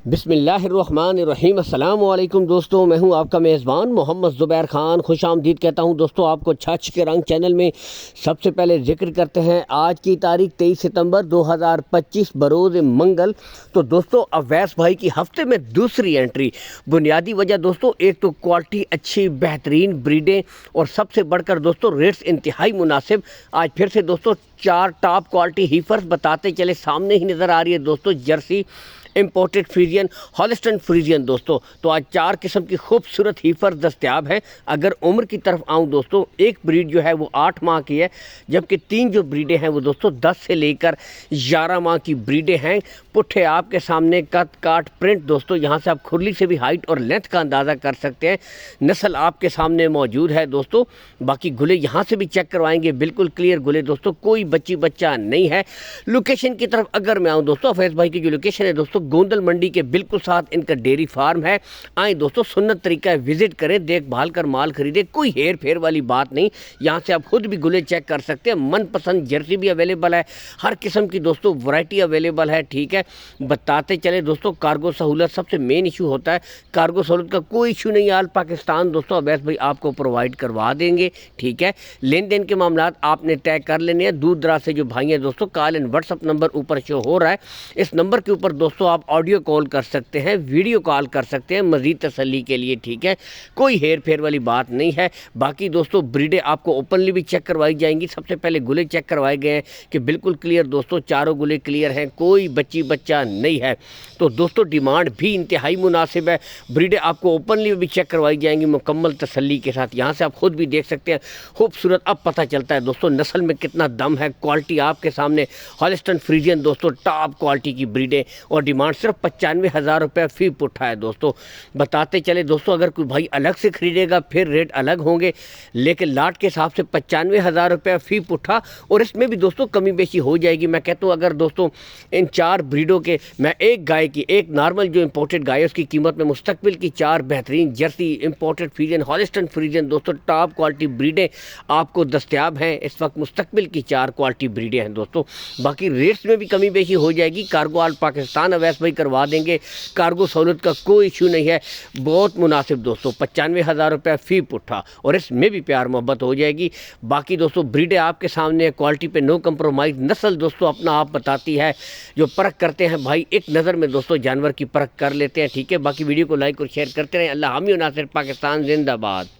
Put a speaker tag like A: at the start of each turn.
A: بسم اللہ الرحمن الرحیم۔ السلام علیکم دوستوں، میں ہوں آپ کا میزبان محمد زبیر خان۔ خوش آمدید کہتا ہوں دوستوں آپ کو چھچ کے رنگ چینل میں۔ سب سے پہلے ذکر کرتے ہیں آج کی تاریخ 23 ستمبر 2025 بروز منگل۔ تو دوستوں اویس بھائی کی ہفتے میں دوسری انٹری۔ بنیادی وجہ دوستوں ایک تو کوالٹی اچھی بہترین بریڈیں اور سب سے بڑھ کر دوستوں ریٹس انتہائی مناسب۔ آج پھر سے دوستوں 4 ٹاپ کوالٹی ہیفرز بتاتے چلے، سامنے ہی نظر آ رہی ہے دوستوں Jersey, imported Friesian, Holstein Friesian دوستوں۔ تو آج 4 قسم کی خوبصورت ہیفر دستیاب ہے۔ اگر عمر کی طرف آؤں دوستوں، ایک بریڈ جو ہے وہ 8 ماہ کی ہے، جبکہ 3 جو بریڈیں ہیں وہ دوستوں 10 سے لے کر 11 ماہ کی بریڈیں ہیں۔ پٹھے آپ کے سامنے کت کاٹ پرنٹ دوستوں، یہاں سے آپ کھرلی سے بھی ہائٹ اور لینتھ کا اندازہ کر سکتے ہیں۔ نسل آپ کے سامنے موجود ہے دوستوں۔ باقی گلے یہاں سے بھی چیک کروائیں گے، بالکل کلیئر گلے دوستوں، کوئی بچہ نہیں ہے۔ لوکیشن کی طرف اگر میں آؤں دوستوں، فیض بھائی کی جو لوکیشن ہے دوستوں گوندل منڈی کے بالکل ساتھ ان کا ڈیری فارم ہے۔ آئیں دوستوں سنت طریقہ ہے، وزٹ کریں، دیکھ بھال کر مال خریدیں، کوئی ہیر پھیر والی بات نہیں۔ یہاں سے آپ خود بھی گلے چیک کر سکتے ہیں۔ من پسند جرسی بھی اویلیبل ہے، ہر قسم کی دوستوں ورائٹی اویلیبل ہے، ٹھیک ہے۔ بتاتے چلے دوستوں کارگو سہولت سب سے مین ایشو ہوتا ہے، کارگو سہولت کا کوئی ایشو نہیں، آل پاکستان دوستوں اویس بھائی آپ کو پرووائڈ کروا دیں گے، ٹھیک ہے۔ لین دین کے معاملات آپ نے طے کر لینے ہیں۔ دور دراز سے جو بھائی ہیں دوستوں، call and what's up number اوپر شو ہو رہا ہے، اس نمبر کے اوپر دوستوں آپ آڈیو کال کر سکتے ہیں، ویڈیو کال کر سکتے ہیں مزید تسلی کے لیے، ٹھیک ہے۔ کوئی ہیر پھیر والی بات نہیں ہے۔ باقی دوستوں بریڈیں آپ کو اوپنلی بھی چیک کروائی جائیں گی۔ سب سے پہلے گلے چیک کروائے گئے ہیں کہ بالکل کلیئر دوستوں، چاروں گلے کلیئر ہیں، کوئی بچہ نہیں ہے۔ تو دوستوں ڈیمانڈ بھی انتہائی مناسب ہے۔ بریڈیں آپ کو اوپنلی بھی چیک کروائی جائیں گی مکمل تسلی کے ساتھ۔ یہاں سے آپ خود بھی دیکھ سکتے ہیں، خوبصورت اب پتہ چلتا ہے دوستوں نسل میں کتنا دم ہے۔ کوالٹی آپ کے سامنے، ہالسٹن فریزین دوستوں ٹاپ کوالٹی کی بریڈیں، اور ڈیمانڈ صرف 95,000 روپے فی پٹھا ہے دوستوں۔ بتاتے چلے دوستوں اگر کوئی بھائی الگ سے خریدے گا پھر ریٹ الگ ہوں گے، لیکن لاٹ کے حساب سے 95,000 روپے فی پٹھا، اور اس میں بھی دوستوں کمی بیشی ہو جائے گی۔ میں کہتا ہوں اگر دوستوں ان 4 بریڈوں کے میں ایک گائے کی، ایک نارمل جو امپورٹڈ گائے اس کی قیمت میں مستقبل کی 4 بہترین Jersey, imported Friesian, Holstein Friesian دوستوں ٹاپ کوالٹی بریڈیں آپ کو دستیاب ہیں اس وقت۔ مستقبل کی 4 کوالٹی بریڈیں ہیں دوستوں۔ باقی ریٹس میں بھی کمی بیشی ہو جائے گی۔ کارگو آل پاکستان اویس بھائی کروا دیں گے، کارگو سہولت کا کوئی ایشو نہیں ہے، بہت مناسب دوستوں، 95,000 روپے فی پٹھا، اور اس میں بھی پیار محبت ہو جائے گی۔ باقی دوستوں بریڈیں آپ کے سامنے، کوالٹی پہ نو کمپرومائز۔ نسل دوستوں اپنا آپ بتاتی ہے، جو پرکھ کرتے ہیں بھائی ایک نظر میں دوستوں جانور کی پرکھ کر لیتے ہیں، ٹھیک ہے۔ باقی ویڈیو کو لائک اور شیئر کرتے رہیں۔ اللہ حامی و ناصر، پاکستان زندہ باد۔